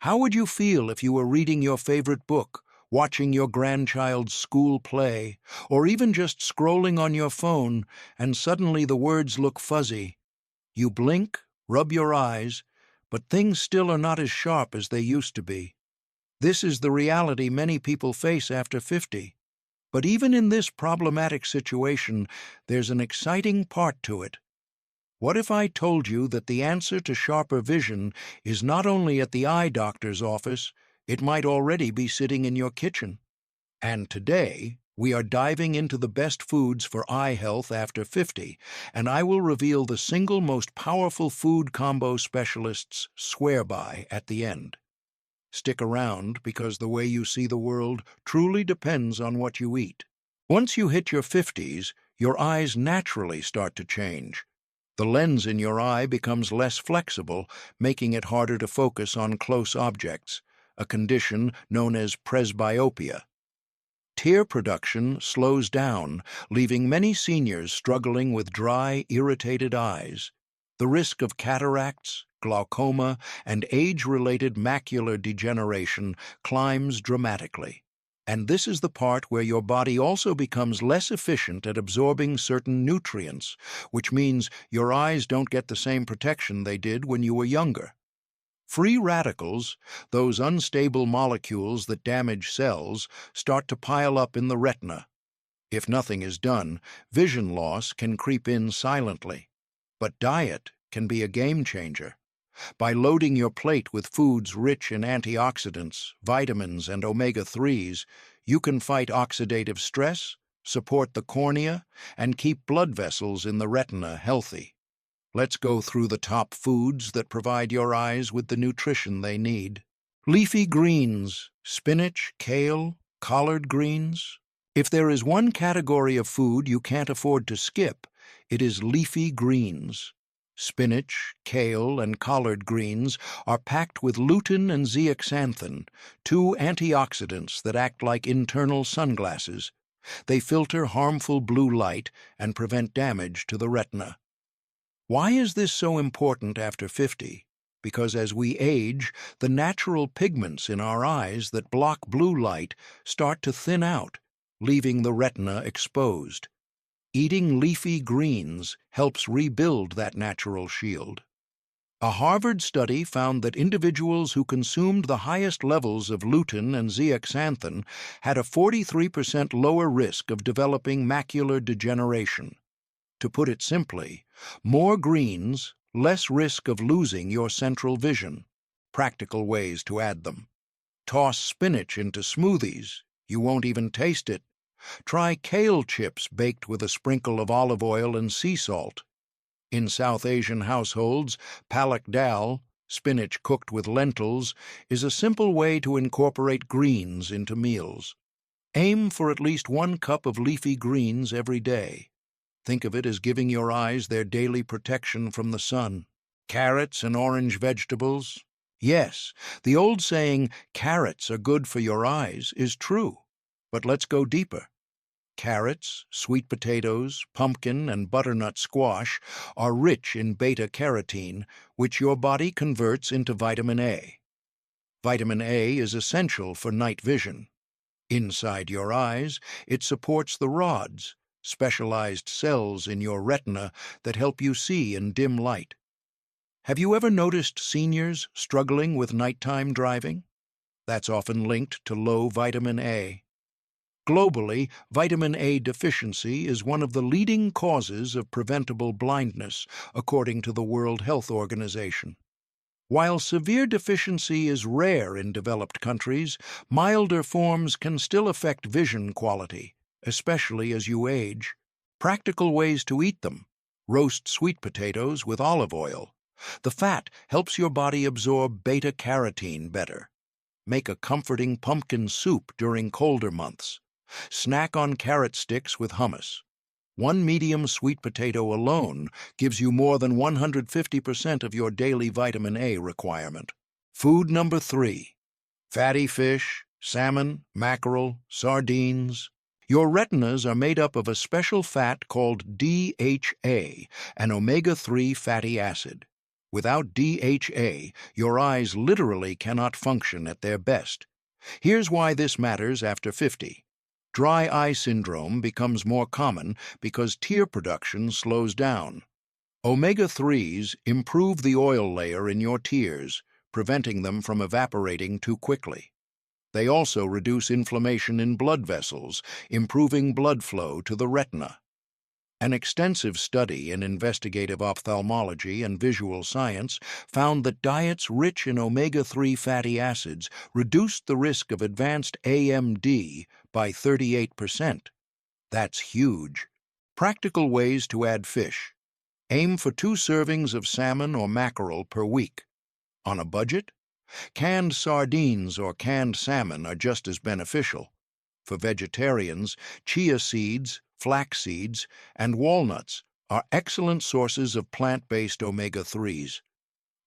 How would you feel if you were reading your favorite book, watching your grandchild's school play, or even just scrolling on your phone, and suddenly the words look fuzzy? You blink, rub your eyes, but things still are not as sharp as they used to be. This is the reality many people face after 50. But even in this problematic situation, there's an exciting part to it. What if I told you that the answer to sharper vision is not only at the eye doctor's office, it might already be sitting in your kitchen? And today, we are diving into the best foods for eye health after 50, and I will reveal the single most powerful food combo specialists swear by at the end. Stick around because the way you see the world truly depends on what you eat. Once you hit your 50s, your eyes naturally start to change. The lens in your eye becomes less flexible, making it harder to focus on close objects, a condition known as presbyopia. Tear production slows down, leaving many seniors struggling with dry, irritated eyes. The risk of cataracts, glaucoma, and age-related macular degeneration climbs dramatically. And this is the part where your body also becomes less efficient at absorbing certain nutrients, which means your eyes don't get the same protection they did when you were younger. Free radicals, those unstable molecules that damage cells, start to pile up in the retina. If nothing is done, vision loss can creep in silently. But diet can be a game changer. By loading your plate with foods rich in antioxidants, vitamins, and omega-3s, you can fight oxidative stress, support the cornea, and keep blood vessels in the retina healthy. Let's go through the top foods that provide your eyes with the nutrition they need. Leafy greens, spinach, kale, collard greens. If there is one category of food you can't afford to skip, it is leafy greens. Spinach, kale, and collard greens are packed with lutein and zeaxanthin, two antioxidants that act like internal sunglasses. They filter harmful blue light and prevent damage to the retina. Why is this so important after 50? Because as we age, the natural pigments in our eyes that block blue light start to thin out, leaving the retina exposed. Eating leafy greens helps rebuild that natural shield. A Harvard study found that individuals who consumed the highest levels of lutein and zeaxanthin had a 43% lower risk of developing macular degeneration. To put it simply, more greens, less risk of losing your central vision. Practical ways to add them. Toss spinach into smoothies. You won't even taste it. Try kale chips baked with a sprinkle of olive oil and sea salt. In South Asian households, palak dal, spinach cooked with lentils, is a simple way to incorporate greens into meals. Aim for at least 1 cup of leafy greens every day. Think of it as giving your eyes their daily protection from the sun. Carrots and orange vegetables? Yes, the old saying, "carrots are good for your eyes," is true. But let's go deeper. Carrots, sweet potatoes, pumpkin, and butternut squash are rich in beta-carotene, which your body converts into vitamin A. Vitamin A is essential for night vision. Inside your eyes, it supports the rods, specialized cells in your retina that help you see in dim light. Have you ever noticed seniors struggling with nighttime driving? That's often linked to low vitamin A. Globally, vitamin A deficiency is one of the leading causes of preventable blindness, according to the World Health Organization. While severe deficiency is rare in developed countries, milder forms can still affect vision quality, especially as you age. Practical ways to eat them. Roast sweet potatoes with olive oil. The fat helps your body absorb beta-carotene better. Make a comforting pumpkin soup during colder months. Snack on carrot sticks with hummus. One medium sweet potato alone gives you more than 150% of your daily vitamin A requirement. Food number 3. Fatty fish, salmon, mackerel, sardines. Your retinas are made up of a special fat called DHA, an omega-3 fatty acid. Without DHA, your eyes literally cannot function at their best. Here's why this matters after 50. Dry eye syndrome becomes more common because tear production slows down. Omega-3s improve the oil layer in your tears, preventing them from evaporating too quickly. They also reduce inflammation in blood vessels, improving blood flow to the retina. An extensive study in investigative ophthalmology and visual science found that diets rich in omega-3 fatty acids reduced the risk of advanced AMD by 38%. That's huge. Practical ways to add fish. Aim for 2 servings of salmon or mackerel per week. On a budget? Canned sardines or canned salmon are just as beneficial. For vegetarians, chia seeds, flax seeds, and walnuts are excellent sources of plant-based omega-3s.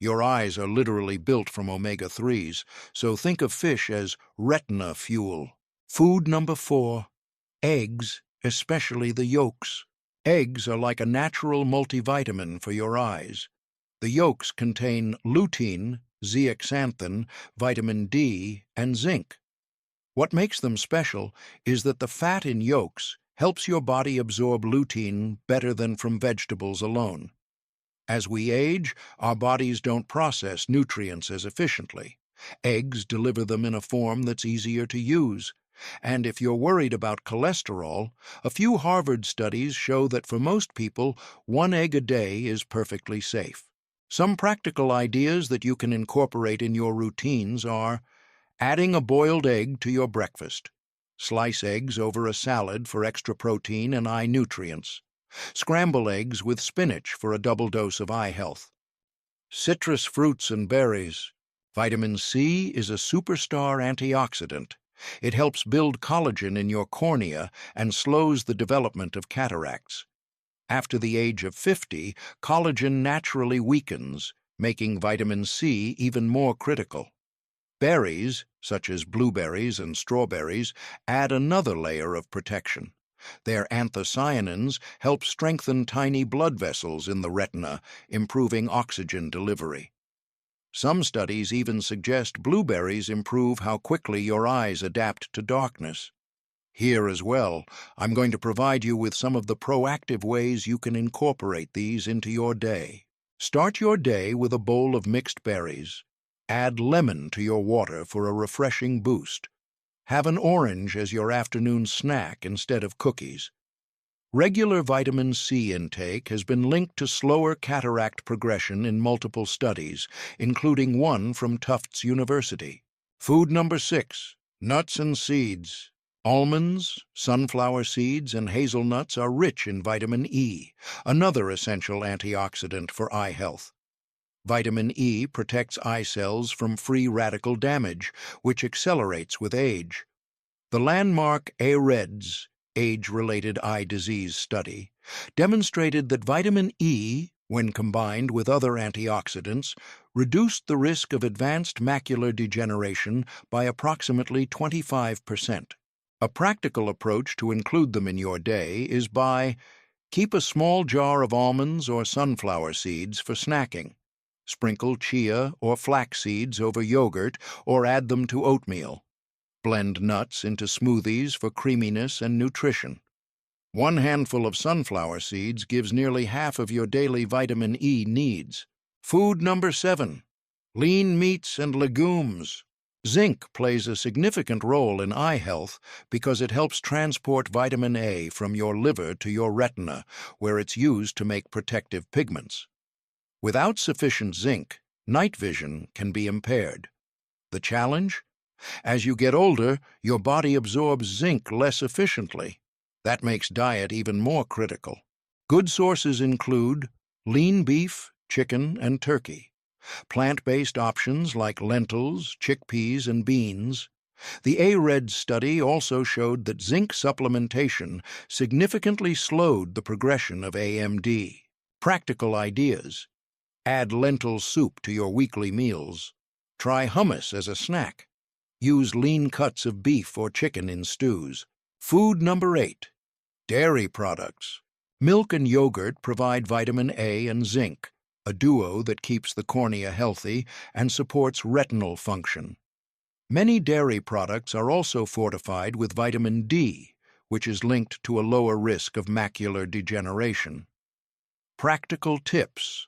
Your eyes are literally built from omega-3s, so think of fish as retina fuel. Food number 4, eggs, especially the yolks. Eggs are like a natural multivitamin for your eyes. The yolks contain lutein, zeaxanthin, vitamin D, and zinc. What makes them special is that the fat in yolks helps your body absorb lutein better than from vegetables alone. As we age, our bodies don't process nutrients as efficiently. Eggs deliver them in a form that's easier to use. And if you're worried about cholesterol, a few Harvard studies show that for most people, 1 egg a day is perfectly safe. Some practical ideas that you can incorporate in your routines are adding a boiled egg to your breakfast. Slice eggs over a salad for extra protein and eye nutrients. Scramble eggs with spinach for a double dose of eye health. Citrus fruits and berries. Vitamin C is a superstar antioxidant. It helps build collagen in your cornea and slows the development of cataracts. After the age of 50, collagen naturally weakens, making vitamin C even more critical. Berries, such as blueberries and strawberries, add another layer of protection. Their anthocyanins help strengthen tiny blood vessels in the retina, improving oxygen delivery. Some studies even suggest blueberries improve how quickly your eyes adapt to darkness. Here as well, I'm going to provide you with some of the proactive ways you can incorporate these into your day. Start your day with a bowl of mixed berries. Add lemon to your water for a refreshing boost. Have an orange as your afternoon snack instead of cookies. Regular vitamin C intake has been linked to slower cataract progression in multiple studies, including one from Tufts University. Food number 6, nuts and seeds. Almonds, sunflower seeds, and hazelnuts are rich in vitamin E, another essential antioxidant for eye health. Vitamin E protects eye cells from free radical damage, which accelerates with age. The landmark AREDS, Age-Related Eye Disease Study, demonstrated that vitamin E, when combined with other antioxidants, reduced the risk of advanced macular degeneration by approximately 25%. A practical approach to include them in your day is by keep a small jar of almonds or sunflower seeds for snacking. Sprinkle chia or flax seeds over yogurt or add them to oatmeal. Blend nuts into smoothies for creaminess and nutrition. 1 handful of sunflower seeds gives nearly half of your daily vitamin E needs. Food number 7, lean meats and legumes. Zinc plays a significant role in eye health because it helps transport vitamin A from your liver to your retina, where it's used to make protective pigments. Without sufficient zinc, night vision can be impaired. The challenge? As you get older, your body absorbs zinc less efficiently. That makes diet even more critical. Good sources include lean beef, chicken, and turkey. Plant-based options like lentils, chickpeas, and beans. The AREDS study also showed that zinc supplementation significantly slowed the progression of AMD. Practical ideas. Add lentil soup to your weekly meals. Try hummus as a snack. Use lean cuts of beef or chicken in stews. Food number 8, dairy products. Milk and yogurt provide vitamin A and zinc. a duo that keeps the cornea healthy and supports retinal function. Many dairy products are also fortified with vitamin D, which is linked to a lower risk of macular degeneration. Practical tips.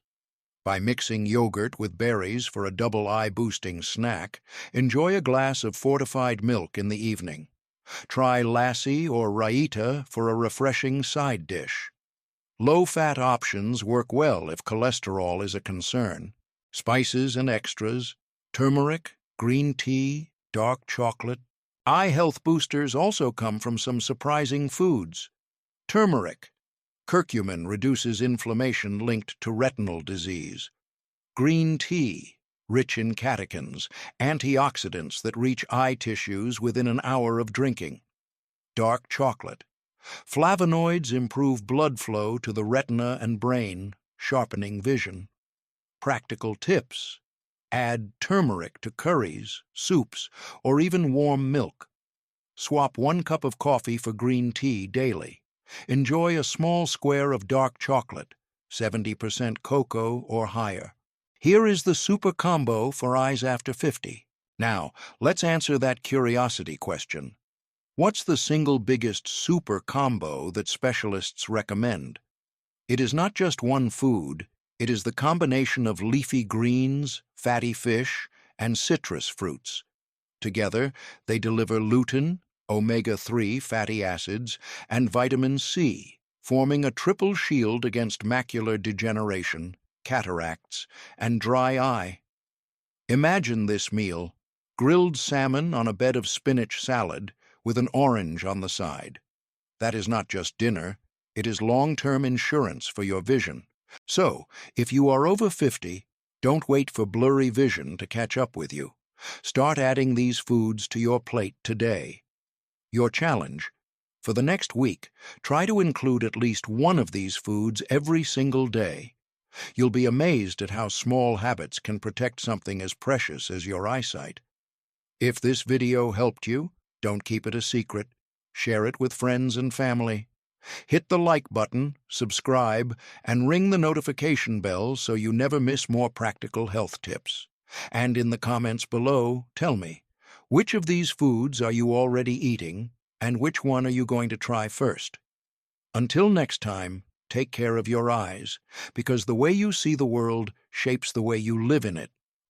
By mixing yogurt with berries for a double eye-boosting snack, enjoy a glass of fortified milk in the evening. Try lassi or raita for a refreshing side dish. Low-fat options work well if cholesterol is a concern. Spices and extras, turmeric, green tea, dark chocolate. Eye health boosters also come from some surprising foods. Turmeric. Curcumin reduces inflammation linked to retinal disease. Green tea, rich in catechins, antioxidants that reach eye tissues within an hour of drinking. Dark chocolate. Flavonoids improve blood flow to the retina and brain, sharpening vision. Practical tips. Add turmeric to curries, soups, or even warm milk. Swap 1 cup of coffee for green tea daily. Enjoy a small square of dark chocolate, 70% cocoa or higher. Here is the super combo for eyes after 50. Now, let's answer that curiosity question. What's the single biggest super combo that specialists recommend? It is not just one food, it is the combination of leafy greens, fatty fish, and citrus fruits. Together, they deliver lutein, omega-3 fatty acids, and vitamin C, forming a triple shield against macular degeneration, cataracts, and dry eye. Imagine this meal: grilled salmon on a bed of spinach salad with an orange on the side. That is not just dinner, it is long-term insurance for your vision. So, if you are over 50, don't wait for blurry vision to catch up with you. Start adding these foods to your plate today. Your challenge: for the next week, try to include at least one of these foods every single day. You'll be amazed at how small habits can protect something as precious as your eyesight. If this video helped you, don't keep it a secret. Share it with friends and family. Hit the like button, subscribe, and ring the notification bell so you never miss more practical health tips. And in the comments below, tell me, which of these foods are you already eating, and which one are you going to try first? Until next time, take care of your eyes, because the way you see the world shapes the way you live in it.